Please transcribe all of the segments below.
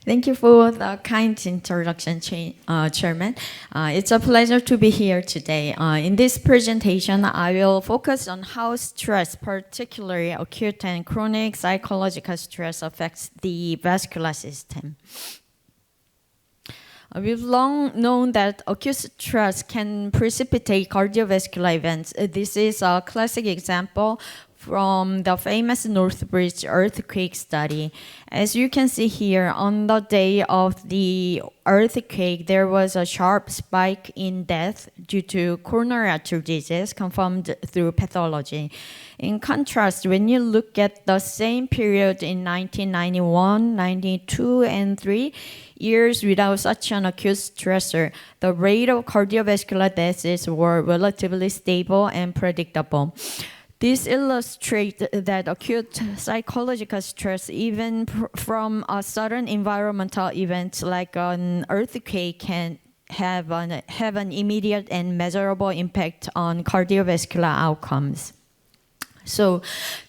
Thank you for the kind introduction, Chairman. It's a pleasure to be here today. In this presentation, I will focus on how stress, particularly acute and chronic psychological stress, affects the vascular system. We've long known that acute stress can precipitate cardiovascular events. This is a classic example from the famous Northbridge earthquake study. As you can see here, on the day of the earthquake, there was a sharp spike in death due to coronary artery disease confirmed through pathology. In contrast, when you look at the same period in 1991, 92, and 3, years without such an acute stressor, the rate of cardiovascular deaths were relatively stable and predictable. This illustrates that acute psychological stress, even from a sudden environmental event like an earthquake, can have an immediate and measurable impact on cardiovascular outcomes. So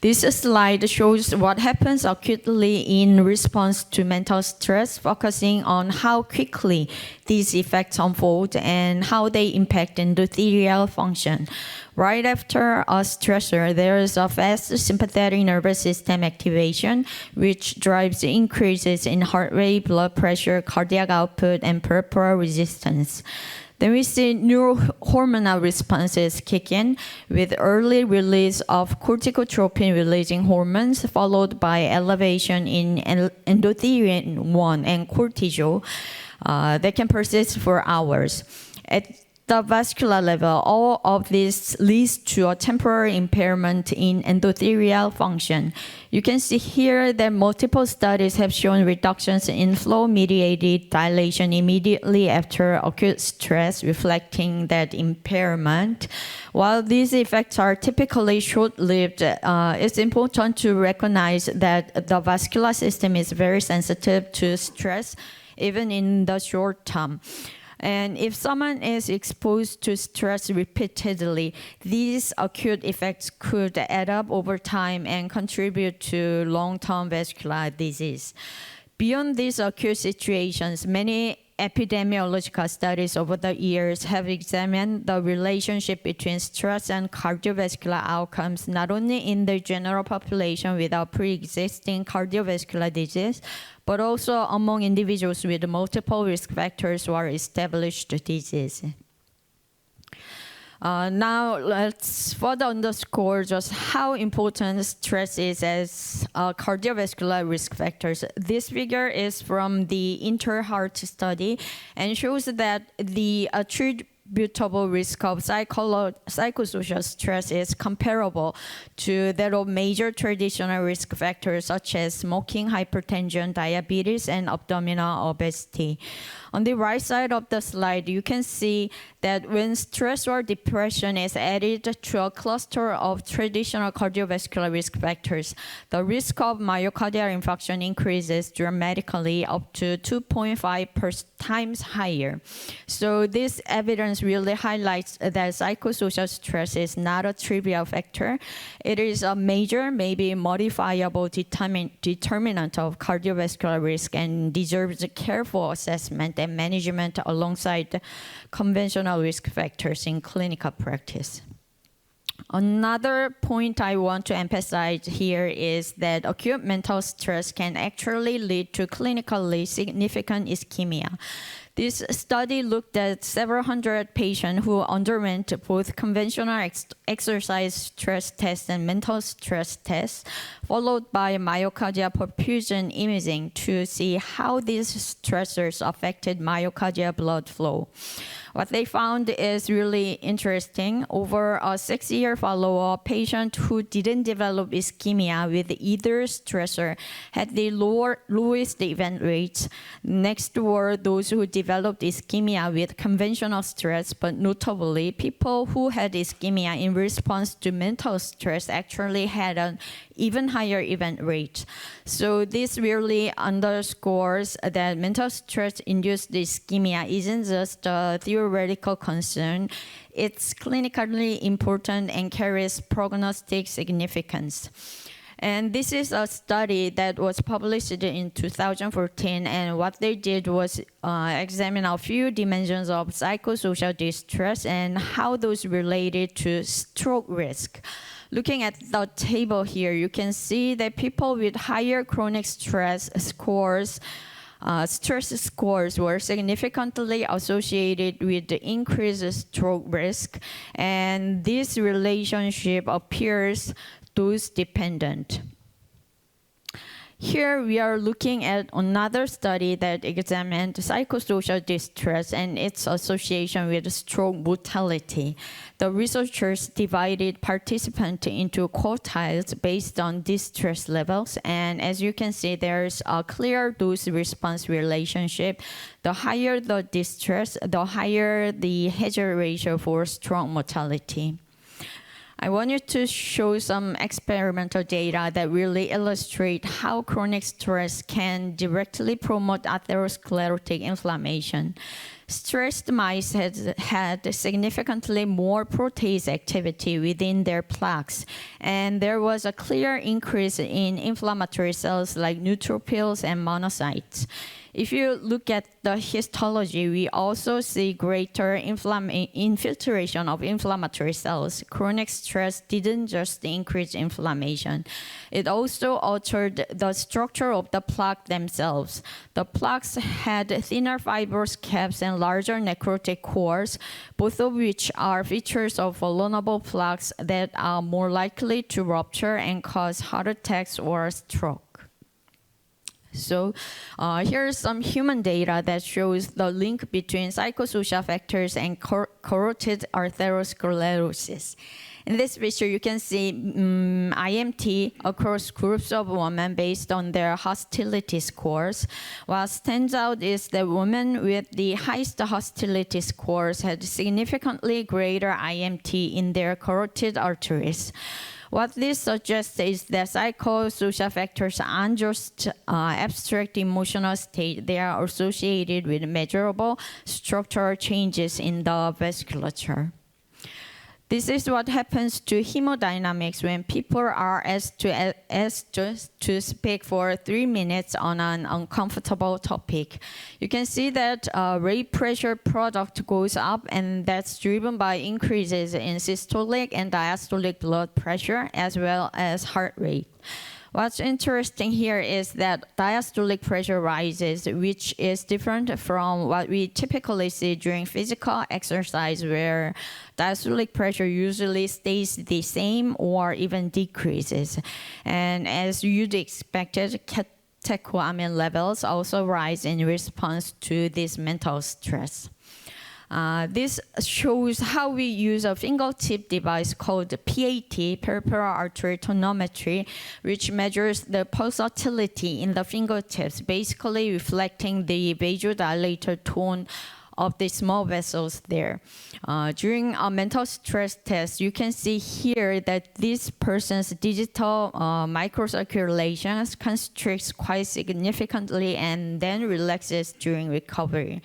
this slide shows what happens acutely in response to mental stress, focusing on how quickly these effects unfold and how they impact endothelial function. Right after a stressor, there is a fast sympathetic nervous system activation, which drives increases in heart rate, blood pressure, cardiac output, and peripheral resistance. Then we see neurohormonal responses kick in with early release of corticotropin-releasing hormones, followed by elevation in endothelin-1 and cortisol that can persist for hours. At the vascular level, all of this leads to a temporary impairment in endothelial function. You can see here that multiple studies have shown reductions in flow-mediated dilation immediately after acute stress, reflecting that impairment. While these effects are typically short-lived, it's important to recognize that the vascular system is very sensitive to stress, even in the short term. And if someone is exposed to stress repeatedly, these acute effects could add up over time and contribute to long-term vascular disease. Beyond these acute situations, many epidemiological studies over the years have examined the relationship between stress and cardiovascular outcomes, not only in the general population without pre-existing cardiovascular disease, but also among individuals with multiple risk factors or established disease. Now let's further underscore just how important stress is as cardiovascular risk factors. This figure is from the InterHeart study and shows that the attributable risk of psychosocial stress is comparable to that of major traditional risk factors such as smoking, hypertension, diabetes, and abdominal obesity. On the right side of the slide, you can see that when stress or depression is added to a cluster of traditional cardiovascular risk factors, the risk of myocardial infarction increases dramatically up to 2.5 times higher. So this evidence really highlights that psychosocial stress is not a trivial factor. It is a major, maybe modifiable determinant of cardiovascular risk and deserves a careful assessment and management alongside conventional risk factors in clinical practice. Another point I want to emphasize here is that acute mental stress can actually lead to clinically significant ischemia. This study looked at several hundred patients who underwent both conventional exercise stress tests and mental stress tests, followed by myocardial perfusion imaging to see how these stressors affected myocardial blood flow. What they found is really interesting. Over a 6-year follow-up, patients who didn't develop ischemia with either stressor had the lowest event rates. Next were those who developed ischemia with conventional stress, but notably, people who had ischemia in response to mental stress actually had an even higher event rate. So this really underscores that mental stress-induced ischemia isn't just a theoretical concern. It's clinically important and carries prognostic significance. And this is a study that was published in 2014, and what they did was examine a few dimensions of psychosocial distress and how those related to stroke risk. Looking at the table here, you can see that people with higher chronic stress scores were significantly associated with the increased stroke risk, and this relationship appears dose-dependent. Here we are looking at another study that examined psychosocial distress and its association with stroke mortality. The researchers divided participants into quartiles based on distress levels, and as you can see, there's a clear dose-response relationship. The higher the distress, the higher the hazard ratio for stroke mortality. I want you to show some experimental data that really illustrate how chronic stress can directly promote atherosclerotic inflammation. Stressed mice had significantly more protease activity within their plaques, and there was a clear increase in inflammatory cells like neutrophils and monocytes. If you look at the histology, we also see greater infiltration of inflammatory cells. Chronic stress didn't just increase inflammation. It also altered the structure of the plaque themselves. The plaques had thinner fibrous caps and larger necrotic cores, both of which are features of vulnerable plaques that are more likely to rupture and cause heart attacks or stroke. So here's some human data that shows the link between psychosocial factors and carotid arteriosclerosis. In this picture, you can see IMT across groups of women based on their hostility scores. What stands out is that women with the highest hostility scores had significantly greater IMT in their carotid arteries. What this suggests is that psychosocial factors aren't just abstract emotional state. They are associated with measurable structural changes in the vasculature. This is what happens to hemodynamics when people are asked to speak for 3 minutes on an uncomfortable topic. You can see that rate pressure product goes up, and that's driven by increases in systolic and diastolic blood pressure as well as heart rate. What's interesting here is that diastolic pressure rises, which is different from what we typically see during physical exercise, where diastolic pressure usually stays the same or even decreases. And as you'd expected, catecholamine levels also rise in response to this mental stress. This shows how we use a fingertip device called PAT, peripheral artery tonometry, which measures the pulsatility in the fingertips, basically reflecting the vasodilator tone of the small vessels there. During a mental stress test, you can see here that this person's digital microcirculation constricts quite significantly and then relaxes during recovery.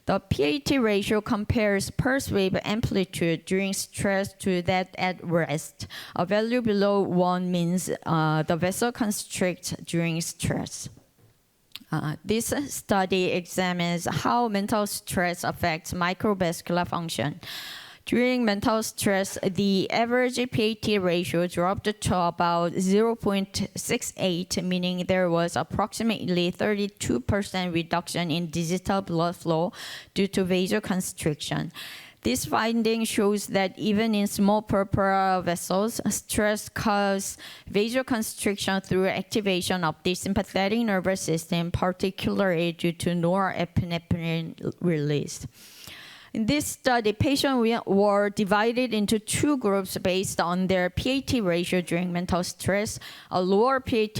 The PAT ratio compares pulse wave amplitude during stress to that at rest. A value below 1 means the vessel constricts during stress. This study examines how mental stress affects microvascular function. During mental stress, the average PAT ratio dropped to about 0.68, meaning there was approximately 32% reduction in digital blood flow due to vasoconstriction. This finding shows that even in small peripheral vessels, stress causes vasoconstriction through activation of the sympathetic nervous system, particularly due to norepinephrine release. In this study, patients were divided into 2 groups based on their PAT ratio during mental stress. A lower PAT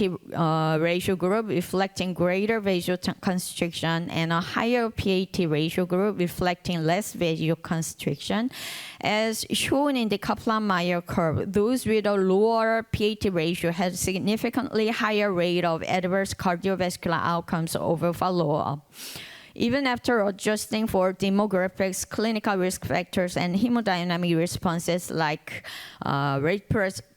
ratio group reflecting greater vasoconstriction, and a higher PAT ratio group reflecting less vasoconstriction. As shown in the Kaplan-Meier curve, those with a lower PAT ratio had significantly higher rate of adverse cardiovascular outcomes over follow-up. Even after adjusting for demographics, clinical risk factors, and hemodynamic responses like rate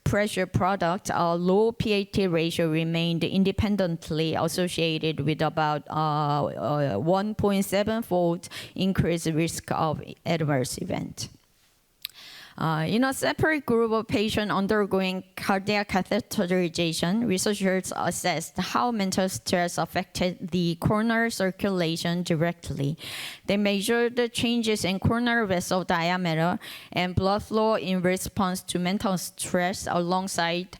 pressure product, a low PAT ratio remained independently associated with about 1.7-fold increased risk of adverse event. In a separate group of patients undergoing cardiac catheterization, researchers assessed how mental stress affected the coronary circulation directly. They measured the changes in coronary vessel diameter and blood flow in response to mental stress alongside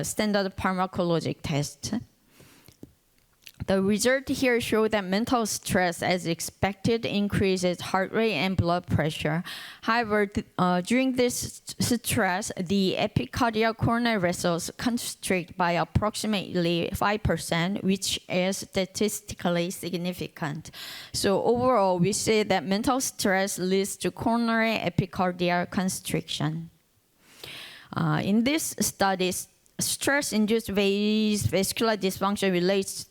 standard pharmacologic tests. The result here showed that mental stress, as expected, increases heart rate and blood pressure. However, during this stress, the epicardial coronary vessels constrict by approximately 5%, which is statistically significant. So overall, we say that mental stress leads to coronary epicardial constriction. In this study, stress-induced vascular dysfunction relates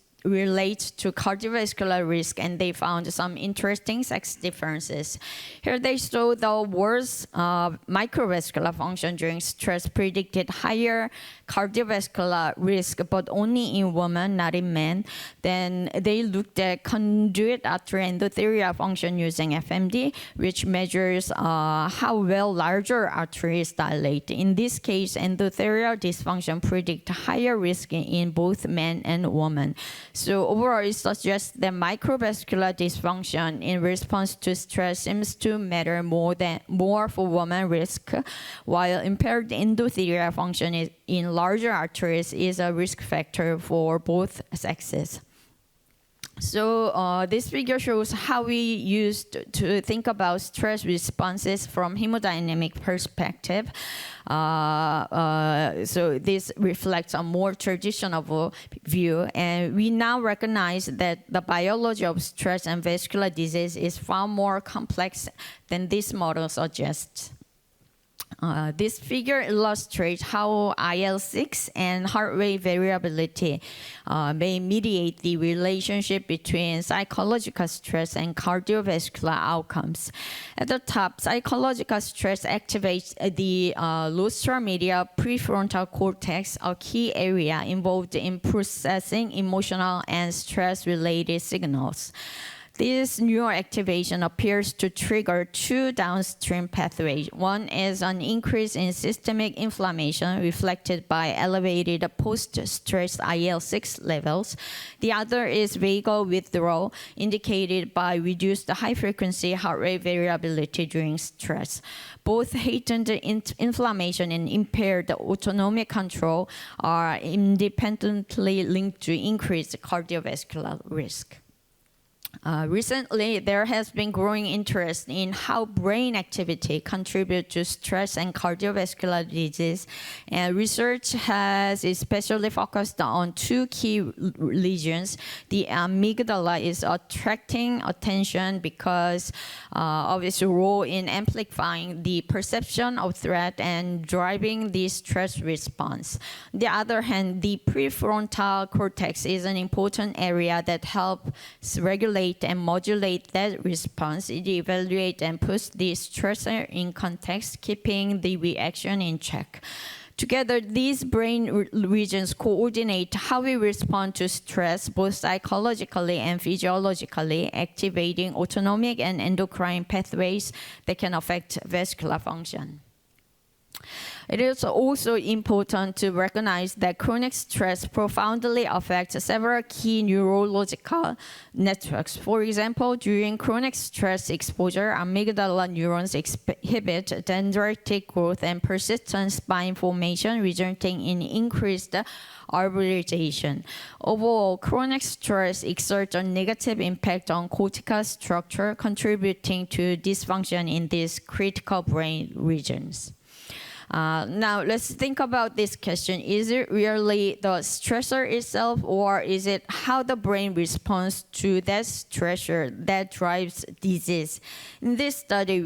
to cardiovascular risk, and they found some interesting sex differences. Here they saw the worse microvascular function during stress predicted higher cardiovascular risk, but only in women, not in men. Then they looked at conduit artery endothelial function using FMD, which measures how well larger arteries dilate. In this case, endothelial dysfunction predict higher risk in both men and women. So overall, it suggests that microvascular dysfunction in response to stress seems to matter more for women risk, while impaired endothelial function in larger arteries is a risk factor for both sexes. So this figure shows how we used to think about stress responses from hemodynamic perspective. So this reflects a more traditional view, and we now recognize that the biology of stress and vascular disease is far more complex than this model suggests. This figure illustrates how IL-6 and heart rate variability may mediate the relationship between psychological stress and cardiovascular outcomes. At the top, psychological stress activates the rostral media prefrontal cortex, a key area involved in processing emotional and stress-related signals. This neuroactivation appears to trigger two downstream pathways. One is an increase in systemic inflammation reflected by elevated post-stress IL-6 levels. The other is vagal withdrawal indicated by reduced high-frequency heart rate variability during stress. Both heightened inflammation and impaired autonomic control are independently linked to increased cardiovascular risk. Recently, there has been growing interest in how brain activity contributes to stress and cardiovascular disease, and research has especially focused on two key regions. The amygdala is attracting attention because of its role in amplifying the perception of threat and driving the stress response. On the other hand, the prefrontal cortex is an important area that helps regulate and modulate that response. It evaluates and puts the stressor in context, keeping the reaction in check. Together, these brain regions coordinate how we respond to stress, both psychologically and physiologically, activating autonomic and endocrine pathways that can affect vascular function. It is also important to recognize that chronic stress profoundly affects several key neurological networks. For example, during chronic stress exposure, amygdala neurons exhibit dendritic growth and persistent spine formation, resulting in increased arborization. Overall, chronic stress exerts a negative impact on cortical structure, contributing to dysfunction in these critical brain regions. Now, let's think about this question. Is it really the stressor itself, or is it how the brain responds to that stressor that drives disease? In this study,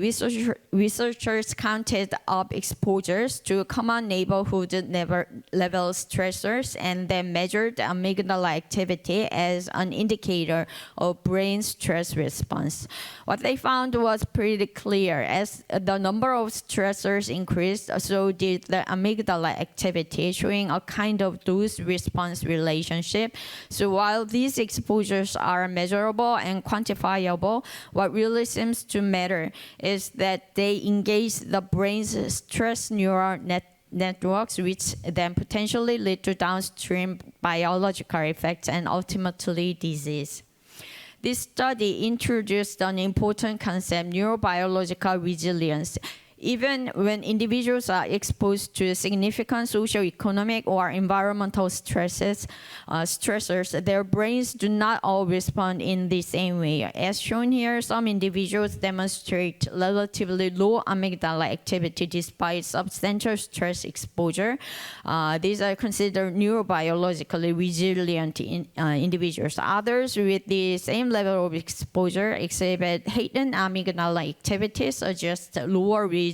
researchers counted up exposures to common neighborhood level stressors and then measured amygdala activity as an indicator of brain stress response. What they found was pretty clear. As the number of stressors increased, so so did the amygdala activity, showing a kind of dose-response relationship. So while these exposures are measurable and quantifiable, what really seems to matter is that they engage the brain's stress neural networks, which then potentially lead to downstream biological effects and ultimately disease. This study introduced an important concept, neurobiological resilience. Even when individuals are exposed to significant socio-economic or environmental stressors, their brains do not all respond in the same way. As shown here, some individuals demonstrate relatively low amygdala activity despite substantial stress exposure. These are considered neurobiologically resilient individuals. Others with the same level of exposure exhibit heightened amygdala activity, suggest lower resilience.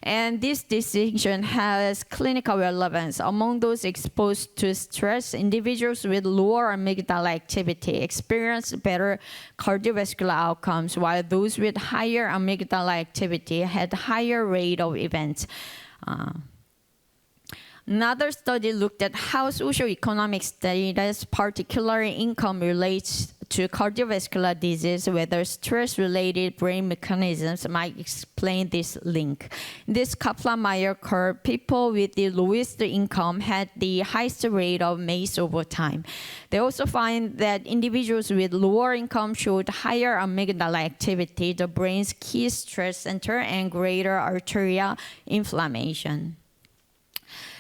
And this distinction has clinical relevance. Among those exposed to stress, individuals with lower amygdala activity experience better cardiovascular outcomes, while those with higher amygdala activity had higher rate of events. Another study looked at how socioeconomic status, particularly income, relates to cardiovascular disease, whether stress-related brain mechanisms might explain this link. In this Kaplan-Meier curve, people with the lowest income had the highest rate of MACE over time. They also find that individuals with lower income showed higher amygdala activity, the brain's key stress center, and greater arterial inflammation.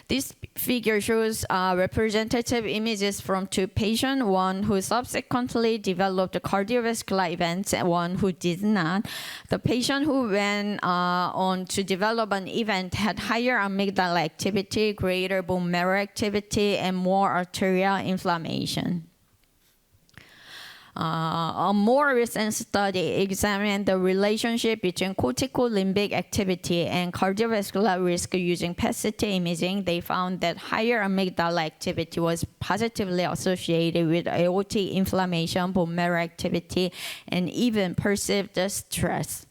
This figure shows representative images from two patients, one who subsequently developed cardiovascular events and one who did not. The patient who went on to develop an event had higher amygdala activity, greater bone marrow activity, and more arterial inflammation. A more recent study examined the relationship between corticolimbic activity and cardiovascular risk using PET-CT imaging. They found that higher amygdala activity was positively associated with aortic inflammation, bone marrow activity, and even perceived stress.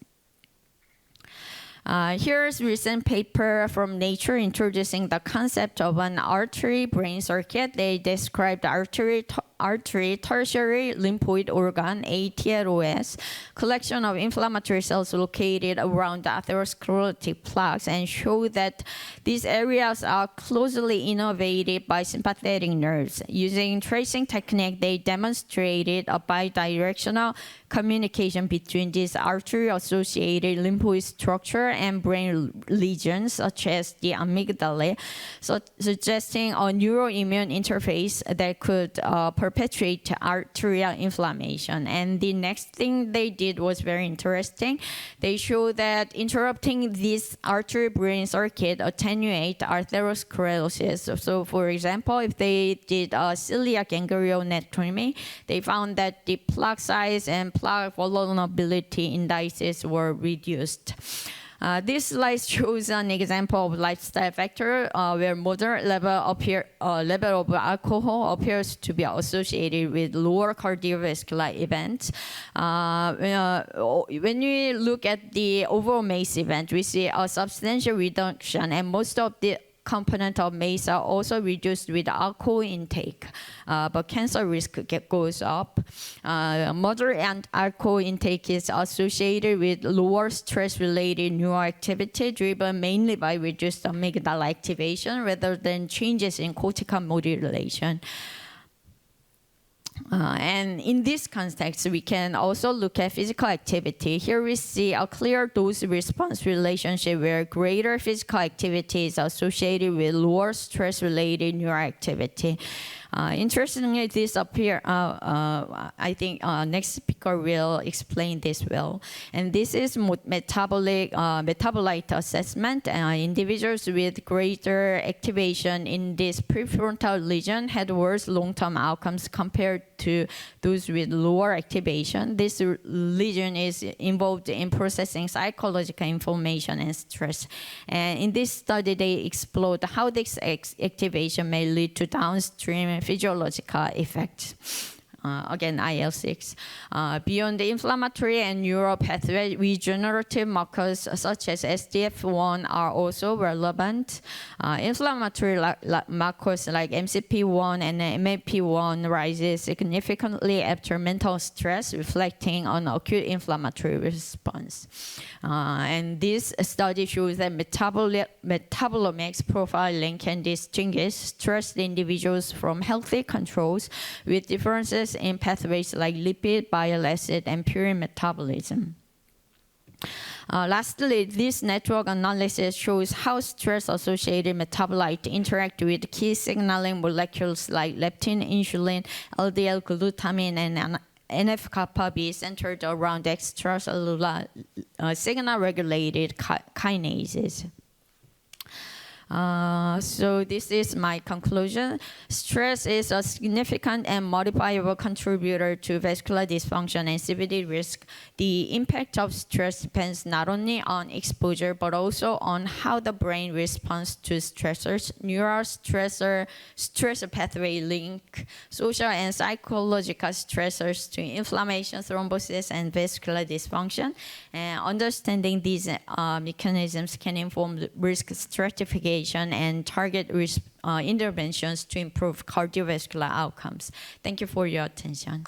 Here's a recent paper from Nature introducing the concept of an artery brain circuit. They described artery tertiary lymphoid organ, ATLOS, collection of inflammatory cells located around the atherosclerotic plaques, and show that these areas are closely innervated by sympathetic nerves. Using tracing technique, they demonstrated a bidirectional communication between these artery-associated lymphoid structure and brain lesions, such as the amygdala, suggesting a neuroimmune interface that could perpetuate arterial inflammation. And the next thing they did was very interesting. They showed that interrupting this artery brain circuit attenuate atherosclerosis. So for example, if they did a celiac ganglionectomy, they found that the plaque size and plaque vulnerability indices were reduced. This slide shows an example of lifestyle factor where moderate level of alcohol appears to be associated with lower cardiovascular events. When we look at the overall MACE event, we see a substantial reduction, and most of the component of MACE are also reduced with alcohol intake, but cancer risk goes up. Moderate alcohol intake is associated with lower stress-related neuroactivity driven mainly by reduced amygdala activation rather than changes in cortical modulation. And in this context, we can also look at physical activity. Here we see a clear dose-response relationship where greater physical activity is associated with lower stress-related neuroactivity. Interestingly, this appear. I think next speaker will explain this well. And this is metabolite assessment. Individuals with greater activation in this prefrontal region had worse long-term outcomes compared to those with lower activation. This region is involved in processing psychological information and stress. And in this study, they explored how this activation may lead to downstream physiological effects. again IL-6. Beyond the inflammatory and neural pathway, regenerative markers such as SDF1 are also relevant. Inflammatory markers like MCP1 and MAP1 rises significantly after mental stress, reflecting on acute inflammatory response. And this study shows that metabolomics profiling can distinguish stressed individuals from healthy controls with differences in pathways like lipid, bile acid, and purine metabolism. Lastly, this network analysis shows how stress-associated metabolites interact with key signaling molecules like leptin, insulin, LDL, glutamine, and NF-kappa B centered around extracellular signal-regulated kinases. So this is my conclusion. Stress is a significant and modifiable contributor to vascular dysfunction and CVD risk. The impact of stress depends not only on exposure, but also on how the brain responds to stressors, neural stressor pathway link, social and psychological stressors to inflammation, thrombosis, and vascular dysfunction. And understanding these mechanisms can inform risk stratification and target interventions to improve cardiovascular outcomes. Thank you for your attention.